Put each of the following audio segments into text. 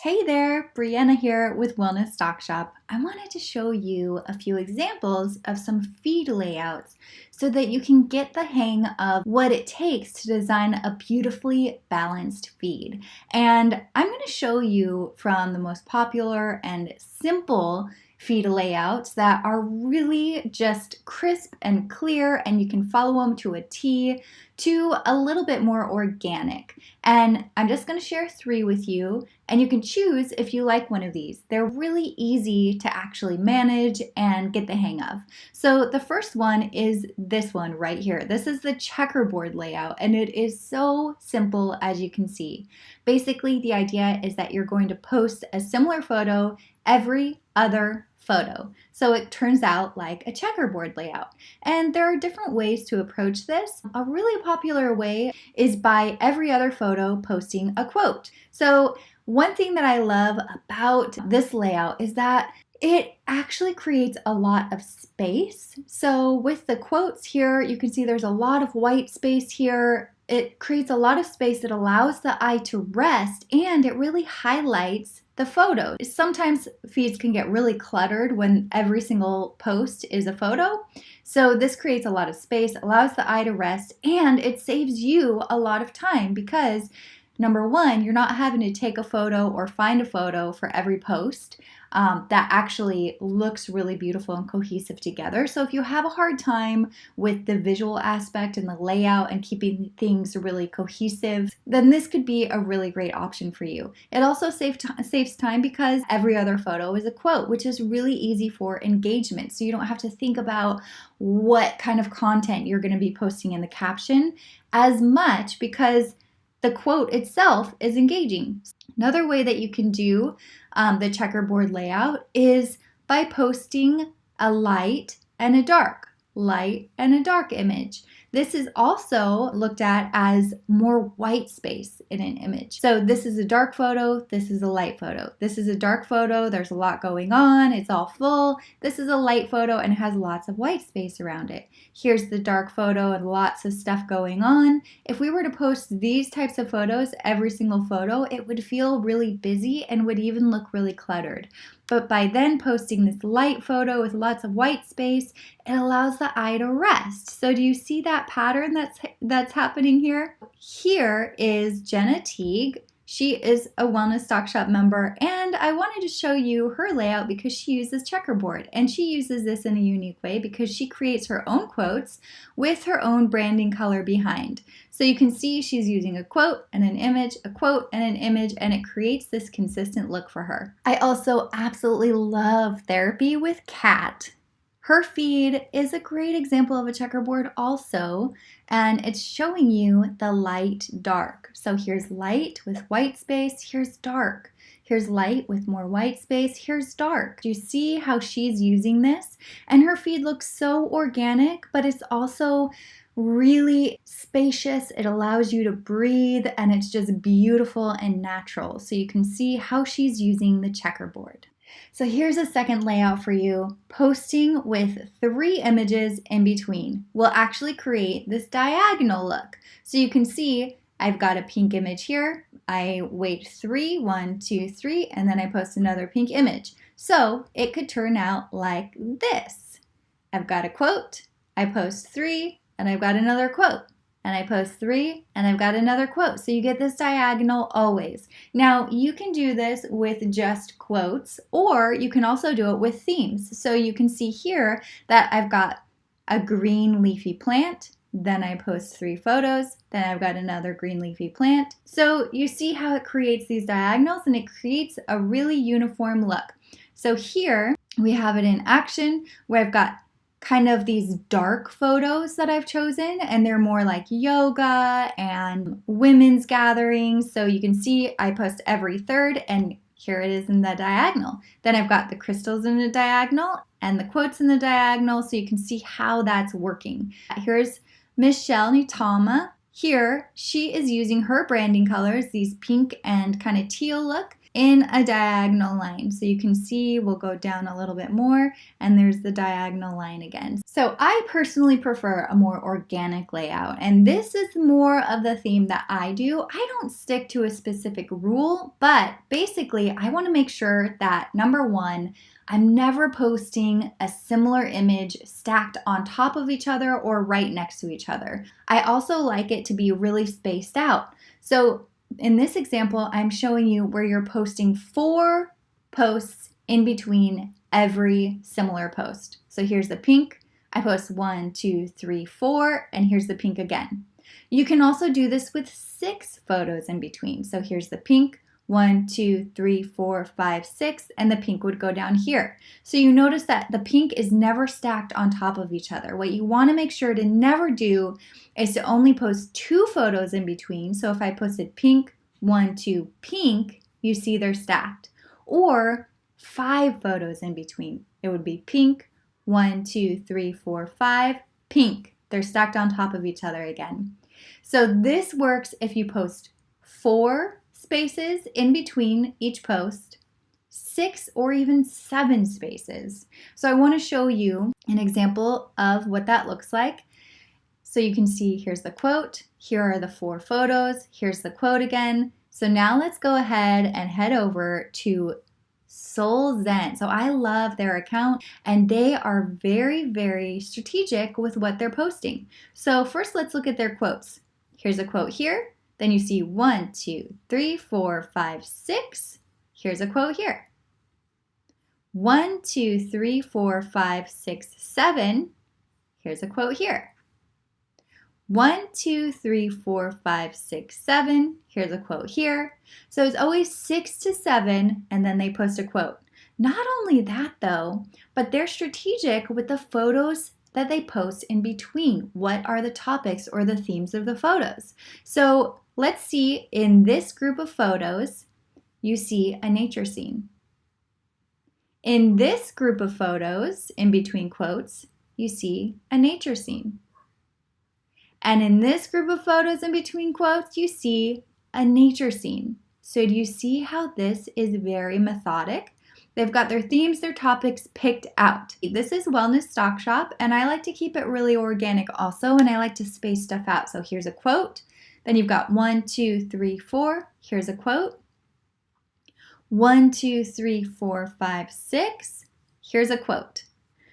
Hey there, Brianna here with Wellness Stock Shop. I wanted to show you a few examples of some feed layouts so that you can get the hang of what it takes to design a beautifully balanced feed. And I'm going to show you from the most popular and simple feed layouts that are really just crisp and clear, and you can follow them to a T, to a little bit more organic. And I'm just going to share 3 with you, and you can choose if you like one of these. They're really easy to actually manage and get the hang of. So the first one is this one right here. This is the checkerboard layout, and it is so simple, as you can see. Basically, the idea is that you're going to post a similar photo every other photo. So it turns out like a checkerboard layout. And there are different ways to approach this. A really popular way is by every other photo posting a quote. So one thing that I love about this layout is that it actually creates a lot of space. So with the quotes here, you can see there's a lot of white space here. It creates a lot of space that allows the eye to rest, and it really highlights the photo. Sometimes feeds can get really cluttered when every single post is a photo. So this creates a lot of space, allows the eye to rest, and it saves you a lot of time because number one, you're not having to take a photo or find a photo for every post. That actually looks really beautiful and cohesive together. So if you have a hard time with the visual aspect and the layout and keeping things really cohesive, then this could be a really great option for you. It also saves time because every other photo is a quote, which is really easy for engagement. So you don't have to think about what kind of content you're going to be posting in the caption as much because the quote itself is engaging. Another way that you can do the checkerboard layout is by posting a light and a dark image. This is also looked at as more white space in an image. So this is a dark photo, this is a light photo. This is a dark photo, there's a lot going on, it's all full. This is a light photo and it has lots of white space around it. Here's the dark photo and lots of stuff going on. If we were to post these types of photos, every single photo, it would feel really busy and would even look really cluttered. But by then posting this light photo with lots of white space, it allows the eye to rest. So do you see that pattern that's happening here? Here is Jenna Teague. She is a Wellness Stock Shop member, and I wanted to show you her layout because she uses checkerboard, and she uses this in a unique way because she creates her own quotes with her own branding color behind. So you can see she's using a quote and an image, a quote and an image, and it creates this consistent look for her. I also absolutely love Therapy with Kat. Her feed is a great example of a checkerboard also, and it's showing you the light dark. So here's light with white space, here's dark. Here's light with more white space, here's dark. Do you see how she's using this? And her feed looks so organic, but it's also really spacious. It allows you to breathe, and it's just beautiful and natural. So you can see how she's using the checkerboard. So here's a second layout for you. Posting with 3 images in between will actually create this diagonal look. So you can see I've got a pink image here. I wait 3, 1, 2, 3, and then I post another pink image. So it could turn out like this. I've got a quote, I post 3, and I've got another quote. And I post 3, and I've got another quote. So you get this diagonal always. Now, you can do this with just quotes, or you can also do it with themes. So you can see here that I've got a green leafy plant, then I post 3 photos, then I've got another green leafy plant. So you see how it creates these diagonals, and it creates a really uniform look. So here we have it in action where I've got kind of these dark photos that I've chosen, and they're more like yoga and women's gatherings. So you can see I post every third, and here it is in the diagonal. Then I've got the crystals in the diagonal and the quotes in the diagonal, so you can see how that's working. Here's Michelle Nitama. Here, she is using her branding colors, these pink and kind of teal look, in a diagonal line. So you can see we'll go down a little bit more and there's the diagonal line again. So I personally prefer a more organic layout, and this is more of the theme that I do. I don't stick to a specific rule, but basically I want to make sure that number one, I'm never posting a similar image stacked on top of each other or right next to each other. I also like it to be really spaced out. So in this example, I'm showing you where you're posting 4 posts in between every similar post. So here's the pink. I post 1, 2, 3, 4, and here's the pink again. You can also do this with 6 photos in between. So here's the pink, 1, 2, 3, 4, 5, 6, and the pink would go down here. So you notice that the pink is never stacked on top of each other. What you want to make sure to never do is to only post 2 photos in between. So if I posted pink, 1, 2, pink, you see they're stacked. Or 5 photos in between. It would be pink, 1, 2, 3, 4, 5, pink. They're stacked on top of each other again. So this works if you post 4 spaces in between each post, 6 or even 7 spaces. So I want to show you an example of what that looks like. So you can see here's the quote, here are the 4 photos, here's the quote again. So now let's go ahead and head over to Soul Zen. So I love their account and they are very, very strategic with what they're posting. So first let's look at their quotes. Here's a quote here. Then you see 1, 2, 3, 4, 5, 6. Here's a quote here. 1, 2, 3, 4, 5, 6, 7. Here's a quote here. 1, 2, 3, 4, 5, 6, 7. Here's a quote here. So it's always 6 to 7, and then they post a quote. Not only that though, but they're strategic with the photos that they post in between. What are the topics or the themes of the photos? So let's see, in this group of photos, you see a nature scene. In this group of photos, in between quotes, you see a nature scene. And in this group of photos in between quotes, you see a nature scene. So do you see how this is very methodic? They've got their themes, their topics picked out. This is Wellness Stock Shop, and I like to keep it really organic also, and I like to space stuff out. So here's a quote. Then you've got 1, 2, 3, 4. Here's a quote. 1, 2, 3, 4, 5, 6. Here's a quote.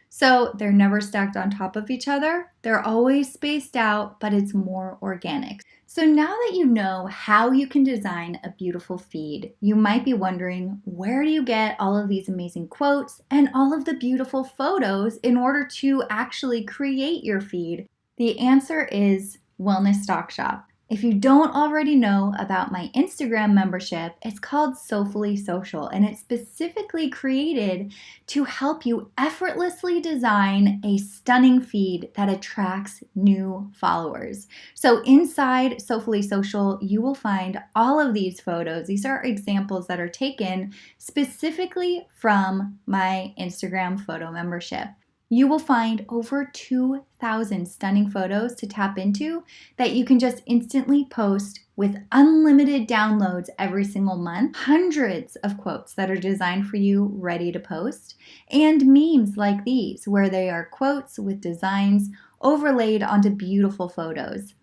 So they're never stacked on top of each other. They're always spaced out, but it's more organic. So now that you know how you can design a beautiful feed, you might be wondering, where do you get all of these amazing quotes and all of the beautiful photos in order to actually create your feed? The answer is Wellness Stock Shop. If you don't already know about my Instagram membership, it's called Soulfully Social, and it's specifically created to help you effortlessly design a stunning feed that attracts new followers. So inside Soulfully Social, you will find all of these photos. These are examples that are taken specifically from my Instagram photo membership. You will find over 2,000 stunning photos to tap into that you can just instantly post with unlimited downloads every single month, hundreds of quotes that are designed for you ready to post, and memes like these where they are quotes with designs overlaid onto beautiful photos.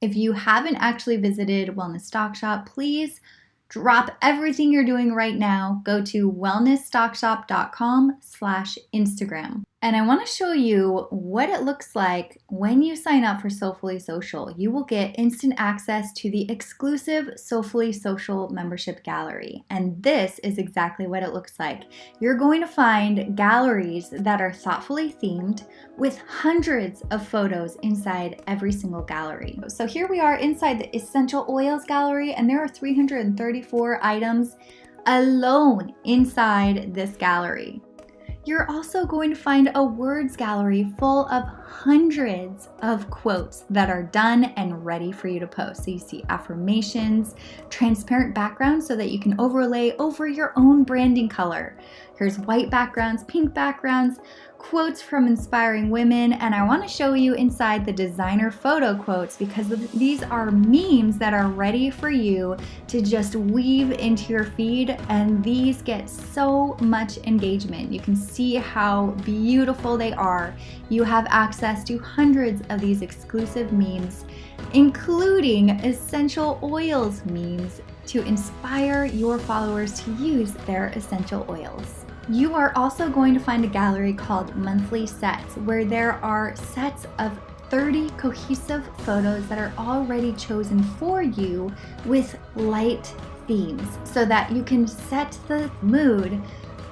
If you haven't actually visited Wellness Stock Shop, please drop everything you're doing right now. Go to wellnessstockshop.com/Instagram. And I want to show you what it looks like when you sign up for Soulfully Social. You will get instant access to the exclusive Soulfully Social membership gallery. And this is exactly what it looks like. You're going to find galleries that are thoughtfully themed with hundreds of photos inside every single gallery. So here we are inside the Essential Oils gallery, and there are 334 items alone inside this gallery. You're also going to find a words gallery full of hundreds of quotes that are done and ready for you to post. So you see affirmations, transparent backgrounds so that you can overlay over your own branding color. Here's white backgrounds, pink backgrounds, quotes from inspiring women, and I want to show you inside the designer photo quotes because these are memes that are ready for you to just weave into your feed, and these get so much engagement. You can see how beautiful they are. You have access to hundreds of these exclusive memes, including essential oils memes to inspire your followers to use their essential oils. You are also going to find a gallery called Monthly Sets, where there are sets of 30 cohesive photos that are already chosen for you with light themes so that you can set the mood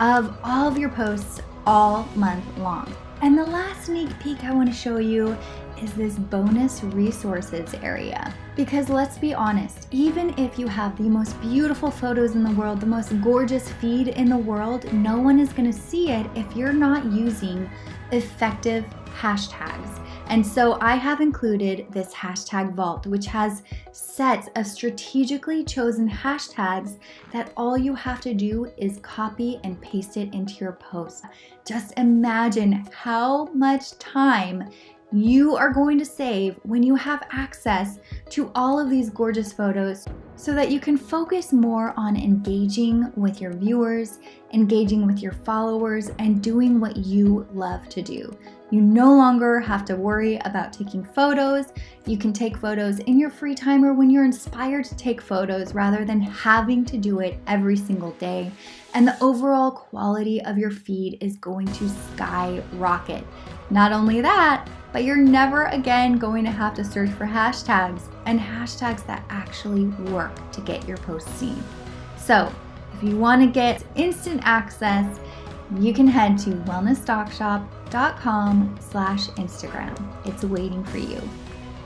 of all of your posts all month long. And the last sneak peek I want to show you is this bonus resources area. Because let's be honest, even if you have the most beautiful photos in the world, the most gorgeous feed in the world, no one is going to see it if you're not using effective hashtags. And so I have included this hashtag vault, which has sets of strategically chosen hashtags that all you have to do is copy and paste it into your post. Just imagine how much time you are going to save when you have access to all of these gorgeous photos so that you can focus more on engaging with your viewers, engaging with your followers, and doing what you love to do. You no longer have to worry about taking photos. You can take photos in your free time or when you're inspired to take photos rather than having to do it every single day. And the overall quality of your feed is going to skyrocket. Not only that, but you're never again going to have to search for hashtags, and hashtags that actually work to get your posts seen. So if you want to get instant access, you can head to wellnessstockshop.com/Instagram. It's waiting for you.